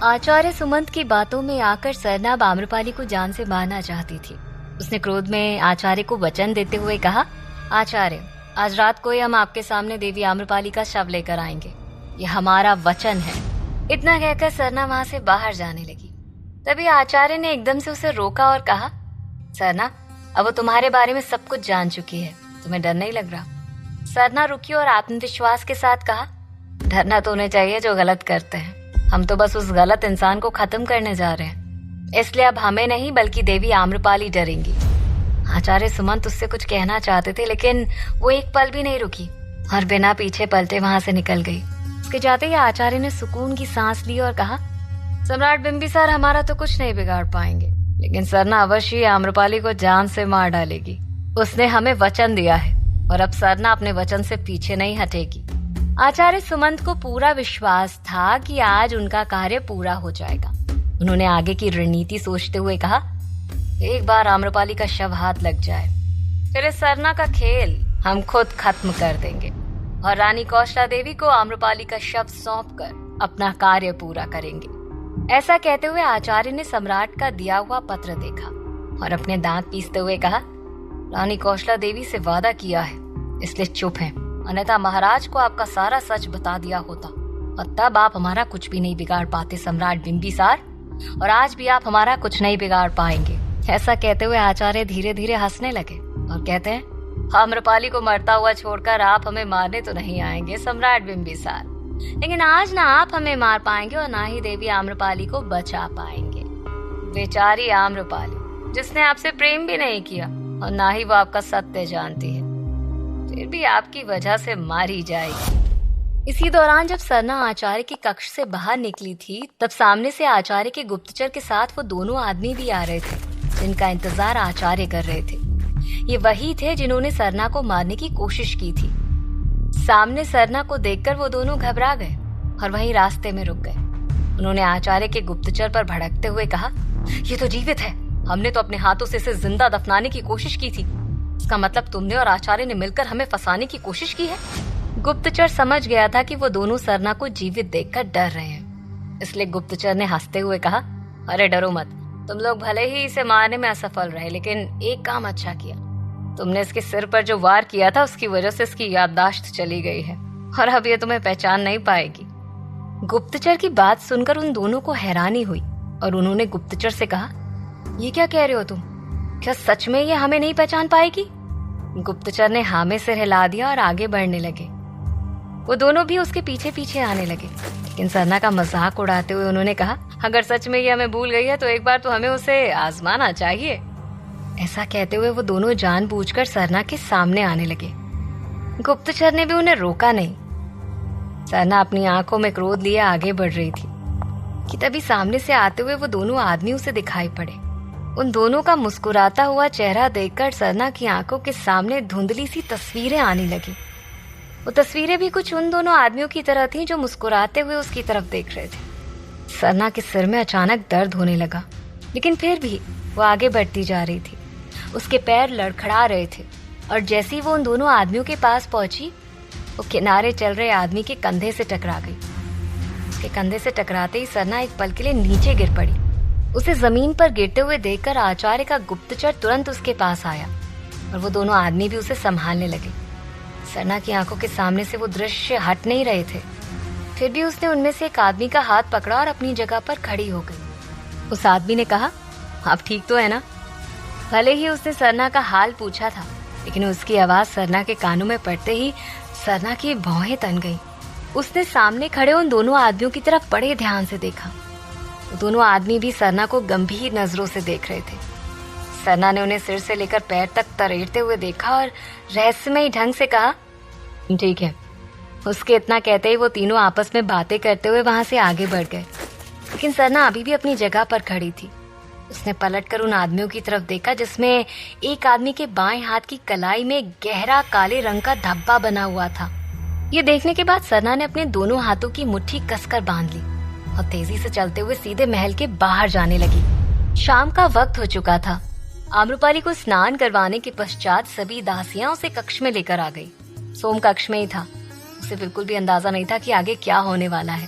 आचार्य सुमंत की बातों में आकर सरना अब आम्रपाली को जान से मारना चाहती थी। उसने क्रोध में आचार्य को वचन देते हुए कहा, आचार्य, आज रात को ही हम आपके सामने देवी आम्रपाली का शव लेकर आएंगे, ये हमारा वचन है। इतना कहकर सरना वहां से बाहर जाने लगी। तभी आचार्य ने एकदम से उसे रोका और कहा, सरना, अब वो तुम्हारे बारे में सब कुछ जान चुकी है, तुम्हें डर नहीं लग रहा? सरना रुकी और आत्मविश्वास के साथ कहा, डरना तो उन्हें चाहिए जो गलत करते हैं, हम तो बस उस गलत इंसान को खत्म करने जा रहे हैं, इसलिए अब हमें नहीं बल्कि देवी आम्रपाली डरेंगी। आचार्य सुमंत उससे कुछ कहना चाहते थे, लेकिन वो एक पल भी नहीं रुकी और बिना पीछे पलटे वहां से निकल गई। उसके जाते ही आचार्य ने सुकून की सांस ली और कहा, सम्राट बिंबिसार हमारा तो कुछ नहीं बिगाड़ पाएंगे, लेकिन सरना अवश्य ही आम्रपाली को जान से मार डालेगी। उसने हमें वचन दिया है और अब सरना अपने वचन से पीछे नहीं हटेगी। आचार्य सुमंत को पूरा विश्वास था कि आज उनका कार्य पूरा हो जाएगा। उन्होंने आगे की रणनीति सोचते हुए कहा, एक बार आम्रपाली का शव हाथ लग जाए, फिर इस सरना का खेल हम खुद खत्म कर देंगे और रानी कौशला देवी को आम्रपाली का शव सौंपकर अपना कार्य पूरा करेंगे। ऐसा कहते हुए आचार्य ने सम्राट का दिया हुआ पत्र देखा और अपने दांत पीसते हुए कहा, रानी कौशला देवी से वादा किया है, इसलिए चुप हैं, अन्यथा महाराज को आपका सारा सच बता दिया होता और तब आप हमारा कुछ भी नहीं बिगाड़ पाते सम्राट बिंबिसार, और आज भी आप हमारा कुछ नहीं बिगाड़ पाएंगे। ऐसा कहते हुए आचार्य धीरे धीरे हंसने लगे और कहते हैं, आम्रपाली को मरता हुआ छोड़कर आप हमें मारने तो नहीं आएंगे सम्राट बिंबिसार, लेकिन आज ना आप हमें मार पाएंगे और ना ही देवी आम्रपाली को बचा पाएंगे। बेचारी आम्रपाली, जिसने आपसे प्रेम भी नहीं किया और ना ही वो आपका सत्य जानती है, फिर भी आपकी वजह से मारी जाएगी। इसी दौरान जब सरना आचार्य के कक्ष से बाहर निकली थी, तब सामने से आचार्य के गुप्तचर के साथ वो दोनों आदमी भी आ रहे थे, जिनका इंतजार आचार्य कर रहे थे। ये वही थे जिन्होंने सरना को मारने की कोशिश की थी। सामने सरना को देखकर वो दोनों घबरा गए और वहीं रास्ते में रुक गए। उन्होंने आचार्य के गुप्तचर पर भड़कते हुए कहा, ये तो जीवित है, हमने तो अपने हाथों से इसे जिंदा दफनाने की कोशिश की थी, इसका मतलब तुमने और आचार्य ने मिलकर हमें फंसाने की कोशिश की है। गुप्तचर समझ गया था कि वो दोनों सरना को जीवित देखकर डर रहे हैं, इसलिए गुप्तचर ने हंसते हुए कहा, अरे डरो मत, तुम लोग भले ही इसे मारने में असफल रहे, लेकिन एक काम अच्छा किया, तुमने इसके सिर पर जो वार किया था उसकी वजह से इसकी याददाश्त चली गई है और अब ये तुम्हें पहचान नहीं पाएगी। गुप्तचर की बात सुनकर उन दोनों को हैरानी हुई और उन्होंने गुप्तचर से कहा, ये क्या कह रहे हो तुम, क्या सच में ये हमें नहीं पहचान पाएगी? गुप्तचर ने हाँ में सिर हिला दिया और आगे बढ़ने लगे। वो दोनों भी उसके पीछे पीछे आने लगे, लेकिन सरना का मजाक उड़ाते हुए उन्होंने कहा, अगर सच में ये हमें भूल गई है तो एक बार तो हमें उसे आजमाना चाहिए। ऐसा कहते हुए वो दोनों जानबूझकर सरना के सामने आने लगे। गुप्तचर ने भी उन्हें रोका नहीं। सरना अपनी आंखों में क्रोध लिए आगे बढ़ रही थी कि तभी सामने से आते हुए वो दोनों आदमी उसे दिखाई पड़े। उन दोनों का मुस्कुराता हुआ चेहरा देखकर सरना की आंखों के सामने धुंधली सी तस्वीरें आने लगी। वो तस्वीरें भी कुछ उन दोनों आदमियों की तरह थीं जो मुस्कुराते हुए उसकी तरफ देख रहे थे। सरना के सिर में अचानक दर्द होने लगा, लेकिन फिर भी वो आगे बढ़ती जा रही थी। उसके पैर लड़खड़ा रहे थे और जैसे ही वो उन दोनों आदमियों के पास पहुंची, वो किनारे चल रहे आदमी के कंधे से टकरा गई। उसके कंधे से टकराते ही सरना एक पल के लिए नीचे गिर पड़ी। उसे जमीन पर गिरते हुए देखकर आचार्य का गुप्तचर तुरंत उसके पास आया और वो दोनों आदमी भी उसे संभालने लगे। सरना की आंखों के सामने से वो दृश्य हट नहीं रहे थे, फिर भी उसने उनमें से एक आदमी का हाथ पकड़ा और अपनी जगह पर खड़ी हो गई। उस आदमी ने कहा, आप ठीक तो है ना? भले ही उसने सरना का हाल पूछा था, लेकिन उसकी आवाज सरना के कानों में पड़ते ही सरना की भौहें तन गई। उसने सामने खड़े उन दोनों आदमियों की तरफ बड़े ध्यान से देखा। वो दोनों आदमी भी सरना को गंभीर नजरों से देख रहे थे। सरना ने उन्हें सिर से लेकर पैर तक तरेड़ते हुए देखा और रहस्यमयी ढंग से कहा, ठीक है। उसके इतना कहते ही वो तीनों आपस में बातें करते हुए वहां से आगे बढ़ गए, लेकिन सरना अभी भी अपनी जगह पर खड़ी थी। उसने पलटकर उन आदमियों की तरफ देखा जिसमें एक आदमी के बाएं हाथ की कलाई में गहरा काले रंग का धब्बा बना हुआ था। ये देखने के बाद सरना ने अपने दोनों हाथों की मुट्ठी कसकर बांध ली और तेजी से चलते हुए सीधे महल के बाहर जाने लगी। शाम का वक्त हो चुका था। आम्रपाली को स्नान करवाने के पश्चात सभी दासियां उसे कक्ष में लेकर आ गई। सोम कक्ष में ही था। उसे बिल्कुल भी अंदाजा नहीं था कि आगे क्या होने वाला है।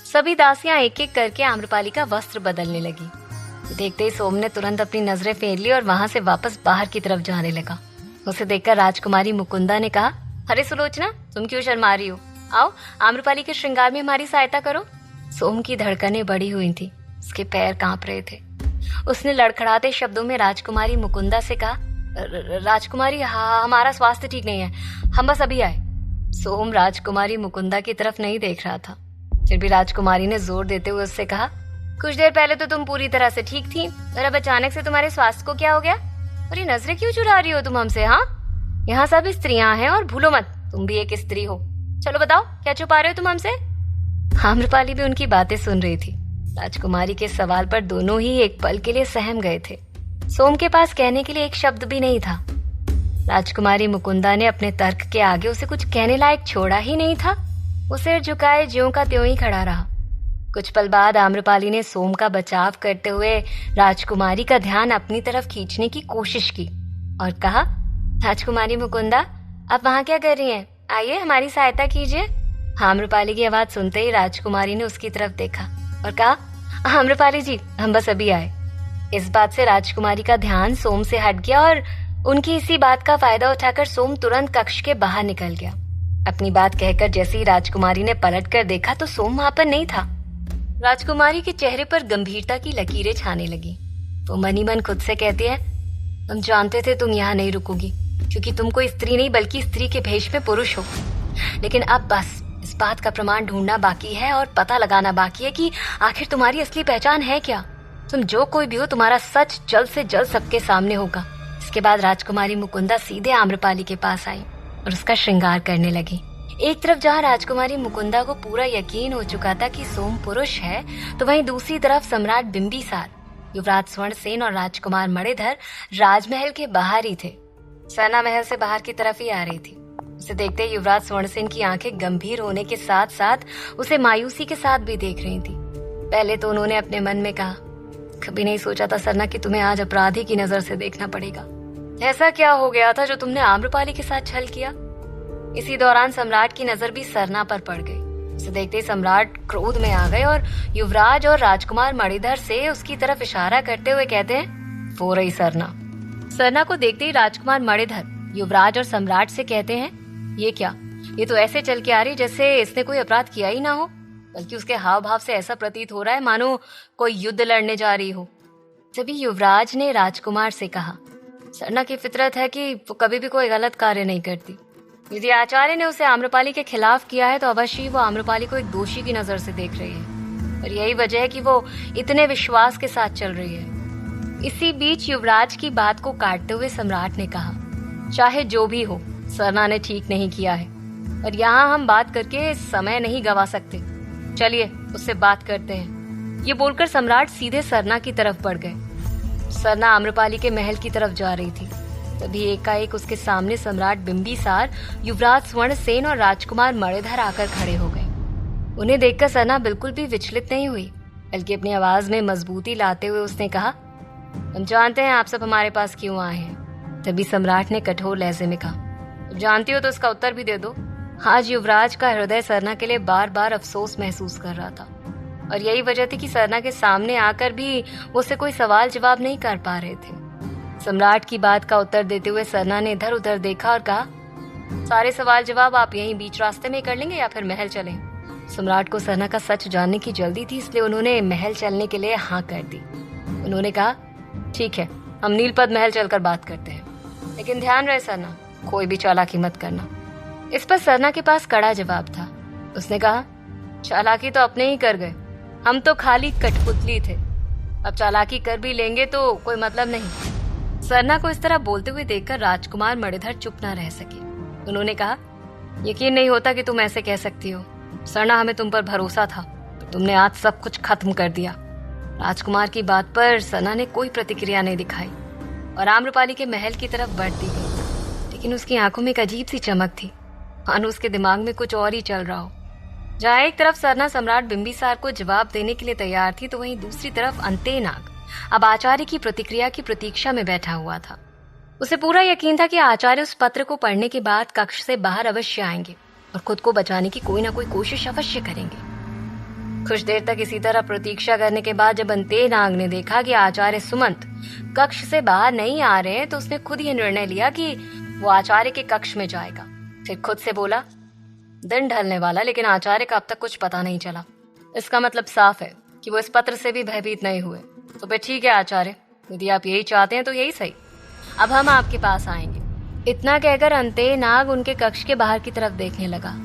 सभी दासियां एक एक करके आम्रपाली का वस्त्र बदलने लगी। देखते ही सोम ने तुरंत अपनी नजरें फेर ली और वहां से वापस बाहर की तरफ जाने लगा। उसे देखकर राजकुमारी मुकुंदा ने कहा, अरे सुलोचना, तुम क्यों शर्मा रही हो? आओ, आम्रपाली के श्रृंगार में हमारी सहायता करो। सोम की धड़कनें बढ़ी हुई थी, उसके पैर कांप रहे थे। उसने लड़खड़ाते शब्दों में राजकुमारी मुकुंदा से कहा, राजकुमारी, हमारा स्वास्थ्य ठीक नहीं है, हम बस अभी आए। सोम राजकुमारी मुकुंदा की तरफ नहीं देख रहा था। फिर भी राजकुमारी ने जोर देते हुए उससे कहा, कुछ देर पहले तो तुम पूरी तरह से ठीक थी, और अब अचानक से तुम्हारे स्वास्थ्य को क्या हो गया? और ये नजरें क्यों चुरा रही हो तुम हमसे? हाँ, यहाँ सब स्त्रियां हैं और भूलो मत, तुम भी एक स्त्री हो। चलो बताओ, क्या छुपा रहे हो तुम हमसे? आम्रपाली भी उनकी बातें सुन रही थी। राजकुमारी के सवाल पर दोनों ही एक पल के लिए सहम गए थे। सोम के पास कहने के लिए एक शब्द भी नहीं था। राजकुमारी मुकुंदा ने अपने तर्क के आगे उसे कुछ कहने लायक छोड़ा ही नहीं था। वो सिर झुकाए ज्यों का त्यों ही खड़ा रहा। कुछ पल बाद आम्रपाली ने सोम का बचाव करते हुए राजकुमारी का ध्यान अपनी तरफ खींचने की कोशिश की और कहा, राजकुमारी मुकुंदा, आप वहाँ क्या कर रही हैं? आइए, हमारी सहायता कीजिए। आम्रपाली की आवाज सुनते ही राजकुमारी ने उसकी तरफ देखा और कहा, आम्रपाली जी, हम बस अभी आए। इस बात से राजकुमारी का ध्यान सोम से हट गया और उनकी इसी बात का फायदा उठाकर सोम तुरंत कक्ष के बाहर निकल गया। अपनी बात कहकर जैसे ही राजकुमारी ने पलटकर देखा तो सोम वहां पर नहीं था। राजकुमारी के चेहरे पर गंभीरता की लकीरें छाने लगी। वो मनी मन खुद से कहती है, हम जानते थे तुम यहाँ नहीं रुकोगी, क्योंकि तुम कोई स्त्री नहीं बल्कि स्त्री के भेष में पुरुष हो। लेकिन अब बस इस बात का प्रमाण ढूंढना बाकी है और पता लगाना बाकी है कि आखिर तुम्हारी असली पहचान है क्या। तुम जो कोई भी हो, तुम्हारा सच जल्द से जल्द सबके सामने होगा। इसके बाद राजकुमारी मुकुंदा सीधे आम्रपाली के पास आई और उसका श्रृंगार करने लगी। एक तरफ जहाँ राजकुमारी मुकुंदा को पूरा यकीन हो चुका था कि सोम पुरुष है, तो वहीं दूसरी तरफ सम्राट बिंबिसार, युवराज स्वर्णसेन और राजकुमार मणिधर राजमहल के बाहर ही थे। सना महल से बाहर की तरफ ही आ रही थी। उसे देखते ही युवराज स्वर्णसेन की आंखें गंभीर होने के साथ साथ उसे मायूसी के साथ भी देख रही थी। पहले तो उन्होंने अपने मन में कहा, कभी नहीं सोचा था सरना कि तुम्हें आज अपराधी की नजर से देखना पड़ेगा। ऐसा क्या हो गया था जो तुमने आम्रपाली के साथ छल किया? इसी दौरान सम्राट की नजर भी सरना पर पड़ गई। उसे देखते ही सम्राट क्रोध में आ गए और युवराज और राजकुमार मणिधर से उसकी तरफ इशारा करते हुए कहते हैं, वो रही सरना। सरना को देखते ही राजकुमार मणिधर युवराज और सम्राट से कहते हैं, ये क्या? ये तो ऐसे चल के आ रही जैसे इसने कोई अपराध किया ही ना हो, बल्कि उसके हाव भाव से ऐसा प्रतीत हो रहा है मानो कोई युद्ध लड़ने जा रही हो। तभी युवराज ने राजकुमार से कहा, सरना की फितरत है कि वो कभी भी कोई गलत कार्य नहीं करती। यदि आचार्य ने उसे आम्रपाली के खिलाफ किया है तो अवश्य ही वो आम्रपाली को एक दोषी की नजर से देख रही है, और यही वजह है कि वो इतने विश्वास के साथ चल रही है। इसी बीच युवराज की बात को काटते हुए सम्राट ने कहा, चाहे जो भी हो, सरना ने ठीक नहीं किया है और यहाँ हम बात करके समय नहीं गवा सकते। चलिए उससे बात करते हैं। ये बोलकर सम्राट सीधे सरना की तरफ बढ़ गए। सरना आम्रपाली के महल की तरफ जा रही थी। तभी एकाएक उसके सामने सम्राट बिंबिसार, युवराज स्वर्णसेन और राजकुमार मणिधर आकर खड़े हो गए। उन्हें देखकर सरना बिल्कुल भी विचलित नहीं हुई, बल्कि अपनी आवाज में मजबूती लाते हुए उसने कहा, हम जानते हैं आप सब हमारे पास क्यों आए हैं। तभी सम्राट ने कठोर लहजे में कहा, जानती हो तो इसका उत्तर भी दे दो। आज युवराज का हृदय सरना के लिए बार बार अफसोस महसूस कर रहा था, और यही वजह थी कि सरना के सामने आकर भी उससे कोई सवाल जवाब नहीं कर पा रहे थे। सम्राट की बात का उत्तर देते हुए सरना ने इधर उधर देखा और कहा, सारे सवाल जवाब आप यहीं बीच रास्ते में कर लेंगे या फिर महल चलें? सम्राट को सरना का सच जानने की जल्दी थी, इसलिए उन्होंने महल चलने के लिए हाँ कर दी। उन्होंने कहा, ठीक है, हम नीलपत महल चलकर बात करते हैं, लेकिन ध्यान रहे सरना, कोई भी चालाकी मत करना। इस पर सरना के पास कड़ा जवाब था। उसने कहा, चालाकी तो अपने ही कर गए, हम तो खाली कठपुतली थे, अब चालाकी कर भी लेंगे तो कोई मतलब नहीं। सरना को इस तरह बोलते हुए देखकर राजकुमार मणिधर चुप न रह सके। उन्होंने कहा, यकीन नहीं होता कि तुम ऐसे कह सकती हो। सरना, हमें तुम पर भरोसा था, पर तुमने आज सब कुछ खत्म कर दिया। राजकुमार की बात पर सरना ने कोई प्रतिक्रिया नहीं दिखाई और आम्रपाली के महल की तरफ बढ़ती गई, लेकिन उसकी आंखों में एक अजीब सी चमक थी, मानो उसके दिमाग में कुछ और ही चल रहा हो। जहाँ एक तरफ सरना सम्राट बिंबिसार को जवाब देने के लिए तैयार थी, तो वहीं दूसरी तरफ अंतेनाग अब आचार्य की प्रतिक्रिया की प्रतीक्षा में बैठा हुआ था। उसे पूरा यकीन था कि आचार्य उस पत्र को पढ़ने के बाद कक्ष से बाहर अवश्य आएंगे और खुद को बचाने की कोई ना कोई कोशिश अवश्य करेंगे। कुछ देर तक इसी तरह प्रतीक्षा करने के बाद जब अंते नाग ने देखा कि आचार्य सुमंत कक्ष से बाहर नहीं आ रहे तो उसने खुद ही निर्णय लिया कि वो आचार्य के कक्ष में जाएगा। फिर खुद से बोला, दिन ढलने वाला लेकिन आचार्य का अब तक कुछ पता नहीं चला। इसका मतलब साफ है कि वो इस पत्र से भी भयभीत नहीं हुए। तो फिर ठीक है आचार्य, यदि आप यही चाहते हैं तो यही सही, अब हम आपके पास आएंगे। इतना कहकर अंते नाग उनके कक्ष के बाहर की तरफ देखने लगा।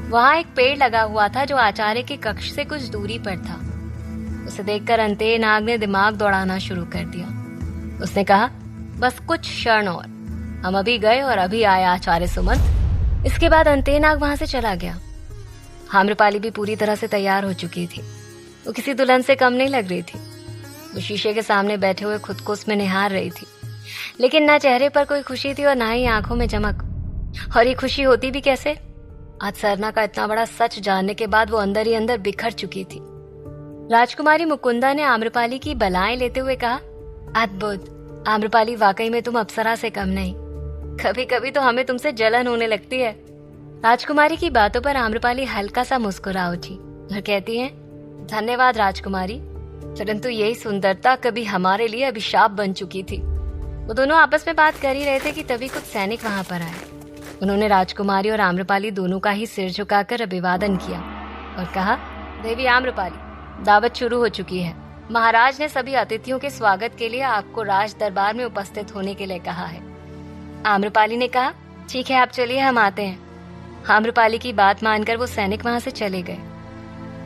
वहां एक पेड़ लगा हुआ था जो आचार्य के कक्ष से कुछ दूरी पर था। उसे देखकर अंते नाग ने दिमाग दौड़ाना शुरू कर दिया। उसने कहा, बस कुछ क्षण और, हम अभी गए और अभी आया आचार्य सुमंत। इसके बाद अंते नाग वहां से चला गया। आम्रपाली भी पूरी तरह से तैयार हो चुकी थी। वो किसी दुल्हन से कम नहीं लग रही थी। वो शीशे के सामने बैठे हुए खुद को उसमें निहार रही थी, लेकिन ना चेहरे पर कोई खुशी थी और ना ही आंखों में चमक। और ये खुशी होती भी कैसे? आज सरना का इतना बड़ा सच जानने के बाद वो अंदर ही अंदर बिखर चुकी थी। राजकुमारी मुकुंदा ने आम्रपाली की बलाएं लेते हुए कहा, अद्भुत आम्रपाली, वाकई में तुम अप्सरा से कम नहीं। कभी कभी तो हमें तुमसे जलन होने लगती है। राजकुमारी की बातों पर आम्रपाली हल्का सा मुस्कुरा उठी और कहती है, धन्यवाद राजकुमारी, परंतु यही सुंदरता कभी हमारे लिए अभिशाप बन चुकी थी। वो दोनों आपस में बात कर ही रहे थे कि तभी कुछ सैनिक वहां पर आए। उन्होंने राजकुमारी और आम्रपाली दोनों का ही सिर झुकाकर अभिवादन किया और कहा, देवी आम्रपाली, दावत शुरू हो चुकी है। महाराज ने सभी अतिथियों के स्वागत के लिए आपको राज दरबार में उपस्थित होने के लिए कहा है। आम्रपाली ने कहा, ठीक है, आप चलिए, हम आते हैं। आम्रपाली की बात मानकर वो सैनिक वहां से चले गए।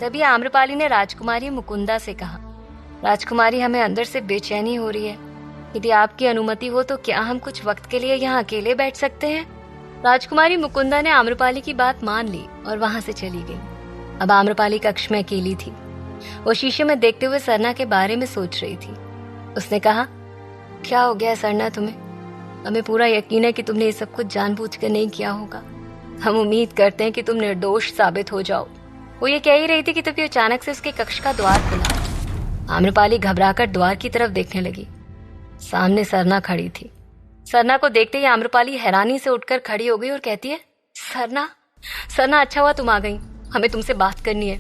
तभी आम्रपाली ने राजकुमारी मुकुंदा से कहा, राजकुमारी, हमें अंदर से बेचैनी हो रही है। यदि आपकी अनुमति हो तो क्या हम कुछ वक्त के लिए यहाँ अकेले बैठ सकते हैं? राजकुमारी मुकुंदा ने आम्रपाली की बात मान ली और वहां से चली गई। अब आम्रपाली कक्ष में अकेली थी। वो शीशे में देखते हुए सरना के बारे में सोच रही थी। उसने कहा, क्या हो गया सरना तुम्हें? हमें पूरा यकीन है कि तुमने ये सब कुछ जानबूझकर नहीं किया होगा। हम उम्मीद करते हैं कि तुम निर्दोष साबित हो जाओ। वो ये कह ही रही थी कि तभी अचानक से उसके कक्ष का द्वार खुला। आम्रपाली घबराकर द्वार की तरफ देखने लगी। सामने सरना खड़ी थी। सरना को देखते ही आम्रपाली हैरानी से उठकर खड़ी हो गई और कहती है, सरना, सरना, अच्छा हुआ तुम आ गई, हमें तुमसे बात करनी है।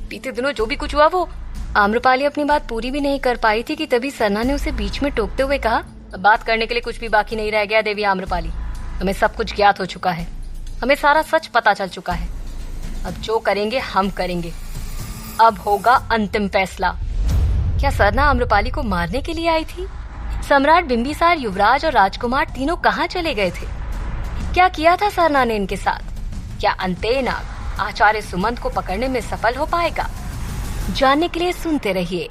बीते दिनों जो भी कुछ हुआ वो। आम्रपाली अपनी बात पूरी भी नहीं कर पाई थी कि तभी सरना ने उसे बीच में टोकते हुए कहा, अब बात करने के लिए कुछ भी बाकी नहीं रह गया देवी आम्रपाली। हमें सब कुछ ज्ञात हो चुका है, हमें सारा सच पता चल चुका है। अब जो करेंगे हम करेंगे। अब होगा अंतिम फैसला। क्या सरना आम्रपाली को मारने के लिए आई थी? सम्राट बिंबिसार, युवराज और राजकुमार तीनों कहाँ चले गए थे? क्या किया था सरना ने इनके साथ? क्या अंते नाग आचार्य सुमंत को पकड़ने में सफल हो पाएगा? जानने के लिए सुनते रहिए